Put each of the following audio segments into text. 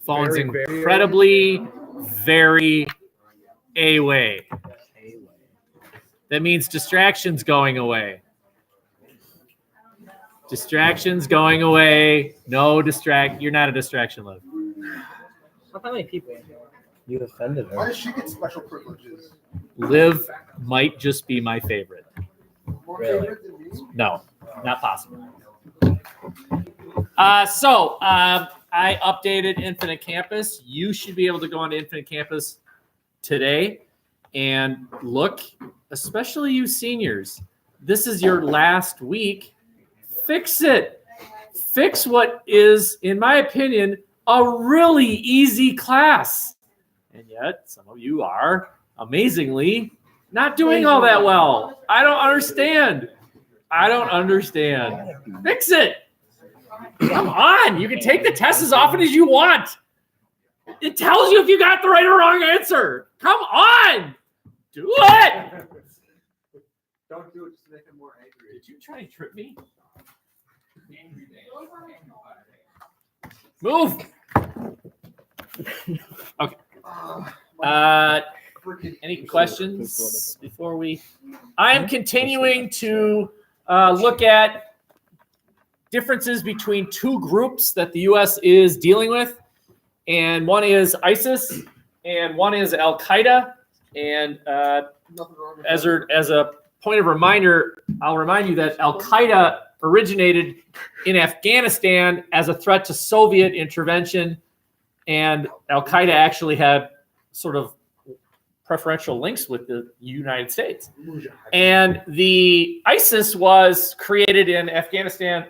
Phone's incredibly very A-way. That means distractions going away. Distractions going away. No distract. You're not a distraction, Liv. Not that many people. You offended her. Why does she get special privileges? Liv might just be my favorite. More Really? favorite than me? No, not possible. I updated Infinite Campus. You should be able to go onto Infinite Campus today and look, especially you seniors. This is your last week. Fix it. Fix what is, in my opinion, a really easy class. And yet, some of you are, amazingly, not doing all that well. I don't understand. Fix it. Come on. You can take the test as often as you want. It tells you if you got the right or wrong answer. Come on. Do it. Don't do it just to make him more angry. Did you try and trip me? Move. Okay. Any questions before we? I am continuing to look at differences between two groups that the U.S. is dealing with, and one is ISIS, and one is Al Qaeda. And as a point of reminder, I'll remind you that Al Qaeda originated in Afghanistan as a threat to Soviet intervention, and Al Qaeda actually had sort of preferential links with the United States. And the ISIS was created in Afghanistan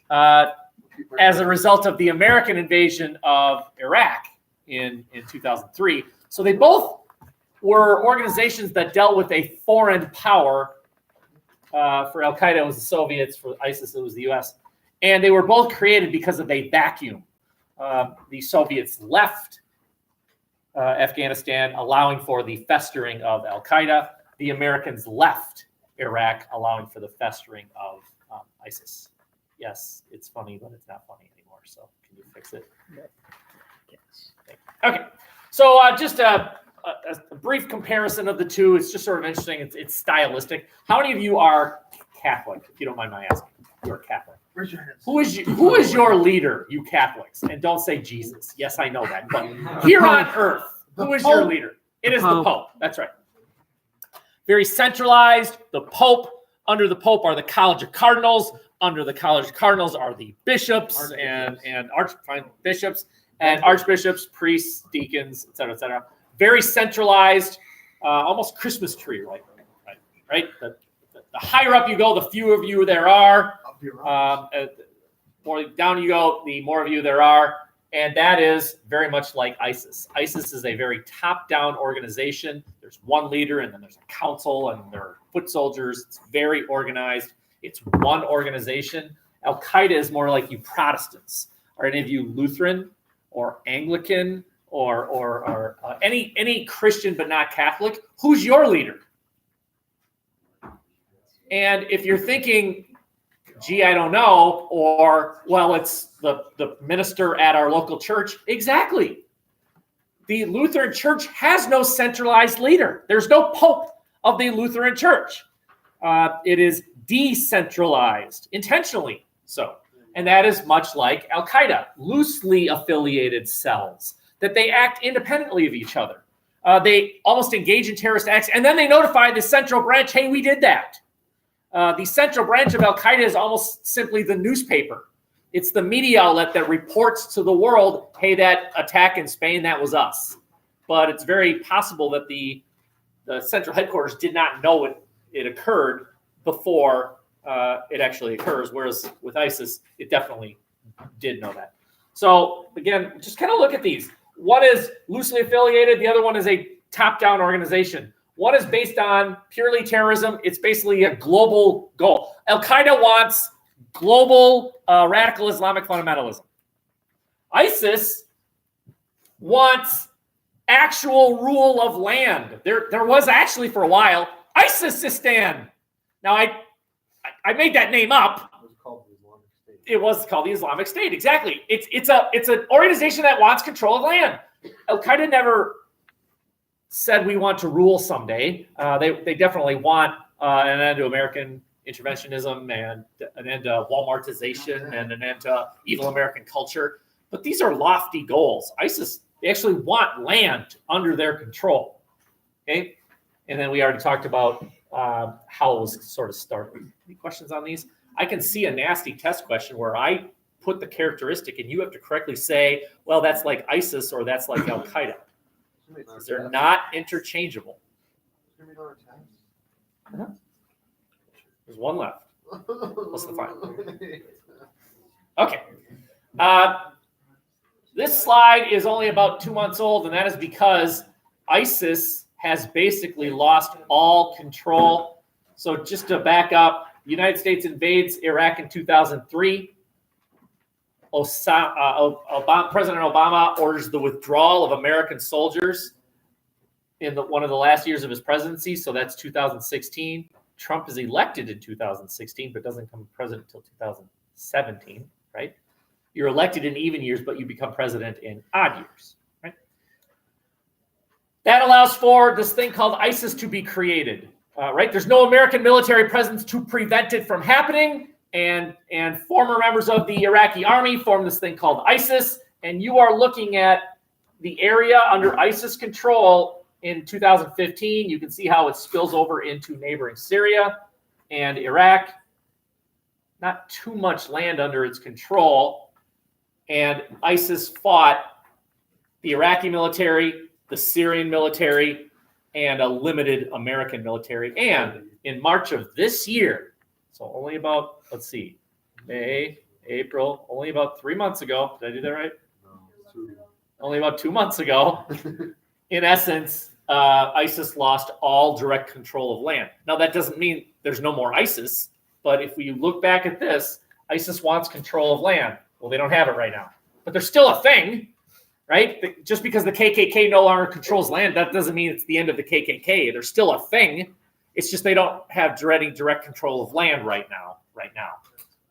as a result of the American invasion of Iraq in 2003. So they both were organizations that dealt with a foreign power. For Al Qaeda, it was the Soviets. For ISIS, it was the U.S. And they were both created because of a vacuum. The Soviets left Afghanistan, allowing for the festering of Al Qaeda. The Americans left Iraq, allowing for the festering of ISIS. Yes, it's funny, but it's not funny anymore. So can you fix it? Yes. Okay. So just a brief comparison of the two. It's just sort of interesting. It's stylistic. How many of you are Catholic, if you don't mind my asking? You're Catholic. Raise your hands. Who is your leader, you Catholics? And don't say Jesus. Yes, I know that. But here on earth, who is your leader? It is the Pope. That's right. Very centralized. The Pope. Under the Pope are the College of Cardinals. Under the College of Cardinals are the bishops and archbishops and archbishops, priests, deacons, et cetera, et cetera. Very centralized, almost Christmas tree, right? The higher up you go, the fewer of you there are. The more down you go, the more of you there are. And that is very much like ISIS. ISIS is a very top-down organization. There's one leader, and then there's a council, and there are foot soldiers. It's very organized. It's one organization. Al Qaeda is more like you Protestants. Are any of you Lutheran or Anglican or any Christian but not Catholic? Who's your leader? And if you're thinking, gee, I don't know, or, well, it's the minister at our local church. Exactly. The Lutheran Church has no centralized leader. There's no Pope of the Lutheran Church. It is decentralized, intentionally so. And that is much like Al Qaeda, loosely affiliated cells, that they act independently of each other. They almost engage in terrorist acts, and then they notify the central branch, hey, we did that. The central branch of Al Qaeda is almost simply the newspaper. It's the media outlet that reports to the world, hey, that attack in Spain, that was us. But it's very possible that the central headquarters did not know it occurred before it actually occurs, whereas with ISIS, it definitely did know that. So again, just kind of look at these. One is loosely affiliated. The other one is a top-down organization. One is based on purely terrorism. It's basically a global goal. Al Qaeda wants global radical Islamic fundamentalism. ISIS wants actual rule of land. There was actually for a while ISISistan. Now I made that name up. It was called the Islamic State. It was called the Islamic State. Exactly. It's an organization that wants control of land. Al Qaeda never said we want to rule someday. They definitely want an end to American interventionism and an end to Walmartization and an end to evil American culture. But these are lofty goals. ISIS, they actually want land under their control. Okay, and then we already talked about how it was sort of started. Any questions on these? I can see a nasty test question where I put the characteristic and you have to correctly say, well, that's like ISIS or that's like Al Qaeda. They're not interchangeable. There's one left. What's the final? Okay. This slide is only about 2 months old, and that is because ISIS has basically lost all control. So just to back up, the United States invades Iraq in 2003. President Obama orders the withdrawal of American soldiers in one of the last years of his presidency. So that's 2016. Trump is elected in 2016, but doesn't become president until 2017, right? You're elected in even years, but you become president in odd years, right? That allows for this thing called ISIS to be created, right? There's no American military presence to prevent it from happening. And former members of the Iraqi army formed this thing called ISIS. And you are looking at the area under ISIS control in 2015. You can see how it spills over into neighboring Syria and Iraq. Not too much land under its control. And ISIS fought the Iraqi military, the Syrian military, and a limited American military. And in March of this year, so only about, let's see, May, April, only about 3 months ago. Did I do that right? No. Only about 2 months ago. In essence, ISIS lost all direct control of land. Now, that doesn't mean there's no more ISIS, but if we look back at this, ISIS wants control of land. Well, they don't have it right now, but there's still a thing, right? Just because the KKK no longer controls land, that doesn't mean it's the end of the KKK. There's still a thing. It's just they don't have direct control of land right now.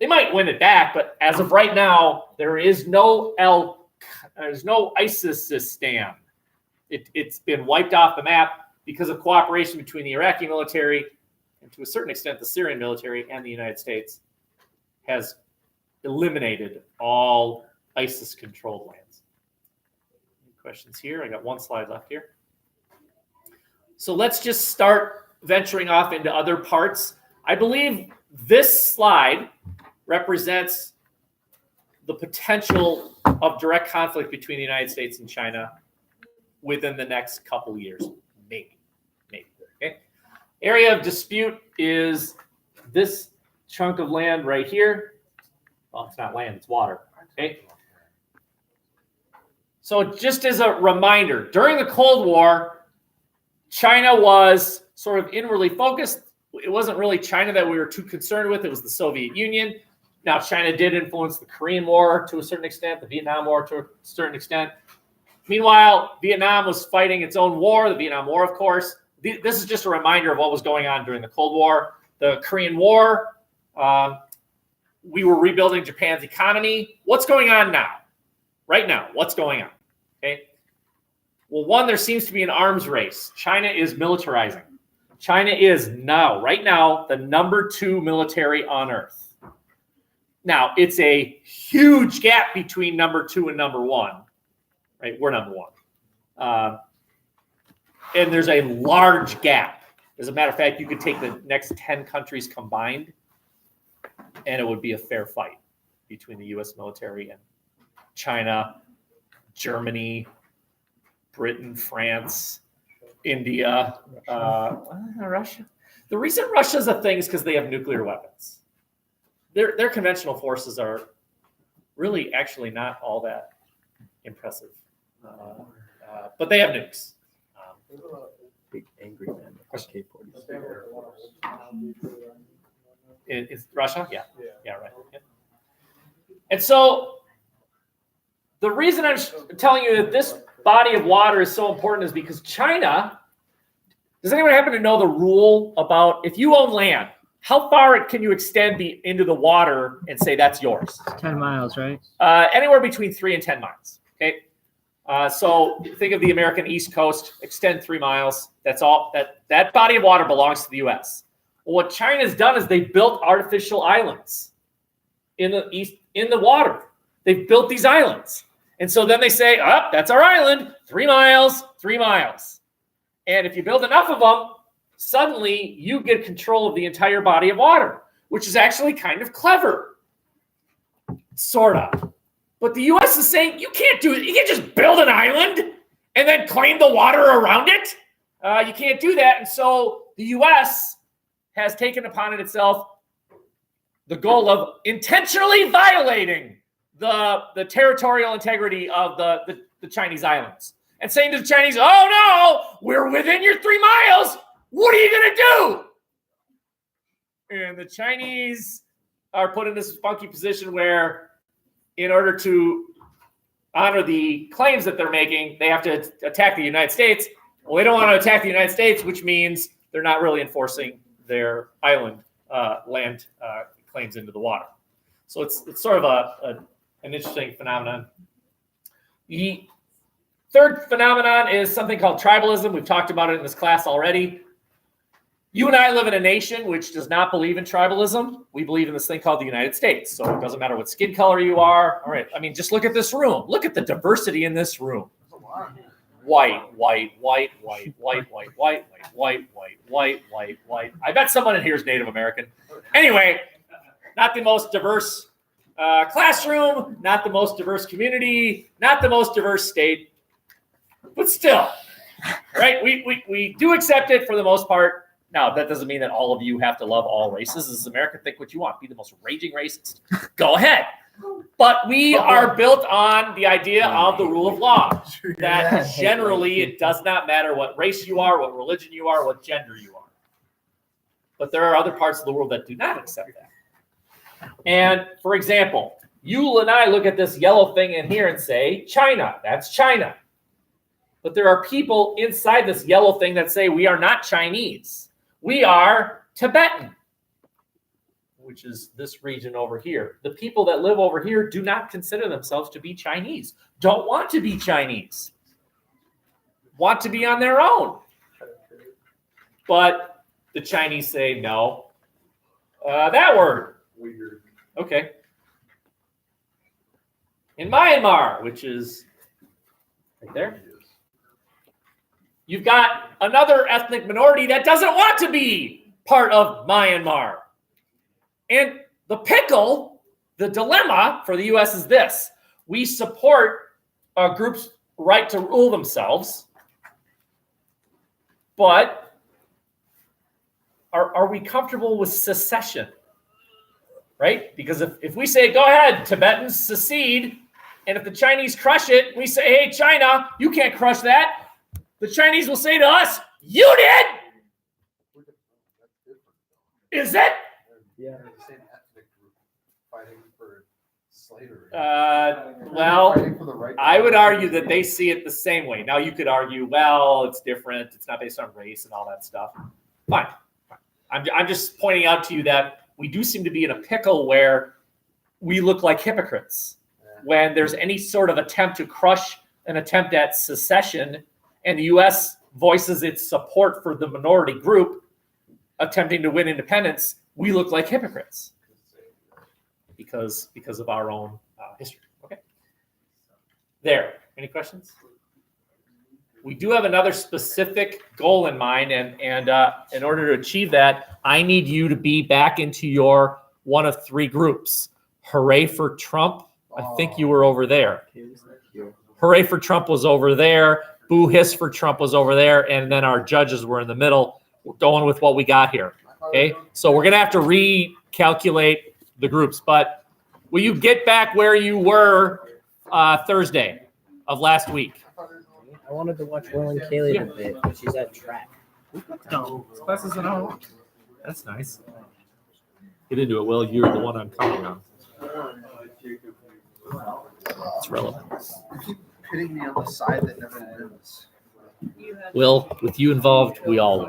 They might win it back, but as of right now, there is no ISIS-istan. It's been wiped off the map because of cooperation between the Iraqi military and to a certain extent the Syrian military and the United States has eliminated all ISIS-controlled lands. Any questions here? I got one slide left here. So let's just start venturing off into other parts. I believe this slide represents the potential of direct conflict between the United States and China within the next couple years, maybe. Okay. Area of dispute is this chunk of land right here. Well, it's not land, it's water. Okay. So just as a reminder, during the Cold War, China was sort of inwardly focused. It wasn't really China that we were too concerned with. It was the Soviet Union. Now, China did influence the Korean War to a certain extent, the Vietnam War to a certain extent. Meanwhile, Vietnam was fighting its own war, the Vietnam War, of course. This is just a reminder of what was going on during the Cold War. The Korean War, we were rebuilding Japan's economy. What's going on now? Right now, what's going on? Okay. Well, one, there seems to be an arms race. China is militarizing. China is now, right now, the #2 military on Earth. Now, it's a huge gap between #2 and #1. Right? We're #1. And there's a large gap. As a matter of fact, you could take the next 10 countries combined, and it would be a fair fight between the U.S. military and China, Germany, Britain, France, India, Russia. The reason Russia's a thing is because they have nuclear weapons. Their conventional forces are really actually not all that impressive. But they have nukes. Big angry man. Is Russia? Yeah, right. Yeah. And so the reason I'm telling you that this body of water is so important is because China, does anyone happen to know the rule about if you own land, how far can you extend into the water and say that's yours? 10 miles, right? Anywhere between 3 and 10 miles. Okay. So think of the American East Coast, extend 3 miles. That's all. That body of water belongs to the U.S. Well, what China's done is they built artificial islands in the water. They've built these islands. And so then they say, oh, that's our island, 3 miles, 3 miles. And if you build enough of them, suddenly you get control of the entire body of water, which is actually kind of clever. Sort of. But the U.S. is saying, you can't do it. You can't just build an island and then claim the water around it. You can't do that. And so the U.S. has taken upon it itself the goal of intentionally violating the territorial integrity of the Chinese islands and saying to the Chinese, oh, no, we're within your 3 miles. What are you going to do? And the Chinese are put in this funky position where in order to honor the claims that they're making, they have to attack the United States. Well, they don't want to attack the United States, which means they're not really enforcing their island land claims into the water. So it's sort of an interesting phenomenon. The third phenomenon is something called tribalism. We've talked about it in this class already. You and I live in a nation which does not believe in tribalism. We believe in this thing called the United States. So it doesn't matter what skin color you are. All right. I mean, just look at this room. Look at the diversity in this room. White. I bet someone in here is Native American. Anyway, not the most diverse classroom, not the most diverse community, not the most diverse state, but still, right? We do accept it for the most part. Now, that doesn't mean that all of you have to love all races. This is America. Think what you want. Be the most raging racist. Go ahead. But we are built on the idea of the rule of law, that generally it does not matter what race you are, what religion you are, what gender you are. But there are other parts of the world that do not accept that. And for example, you and I look at this yellow thing in here and say, China, that's China. But there are people inside this yellow thing that say we are not Chinese. We are Tibetan, which is this region over here. The people that live over here do not consider themselves to be Chinese, don't want to be Chinese, want to be on their own. But the Chinese say, no, that word. Weird. Okay. In Myanmar, which is right there, you've got another ethnic minority that doesn't want to be part of Myanmar. And the pickle, the dilemma for the U.S. is this. We support a group's right to rule themselves, but are we comfortable with secession? Right? Because if we say, go ahead, Tibetans secede, and if the Chinese crush it, we say, hey, China, you can't crush that. The Chinese will say to us, you did? Is it? Yeah. The same ethnic group fighting for slavery. Well, Fighting for the right to I would argue that they see it the same way. Now, you could argue, well, it's different. It's not based on race and all that stuff. Fine. I'm just pointing out to you that we do seem to be in a pickle where we look like hypocrites when there's any sort of attempt to crush an attempt at secession, and the U.S. voices its support for the minority group attempting to win independence. We look like hypocrites because of our own history. Okay. There. Any questions? We do have another specific goal in mind, and in order to achieve that, I need you to be back into your one of 3 groups. Hooray for Trump. I think you were over there. Hooray for Trump was over there. Boo hiss for Trump was over there, and then our judges were in the middle, going with what we got here. Okay, so we're gonna have to recalculate the groups. But will you get back where you were Thursday of last week? I wanted to watch Will and Kaylee a bit, but she's at track. No, class is an hour. That's nice. Get into it, Will. You're the one I'm counting on. It's relevant. You keep hitting me on the side that never wins. Will, with you involved, we all win.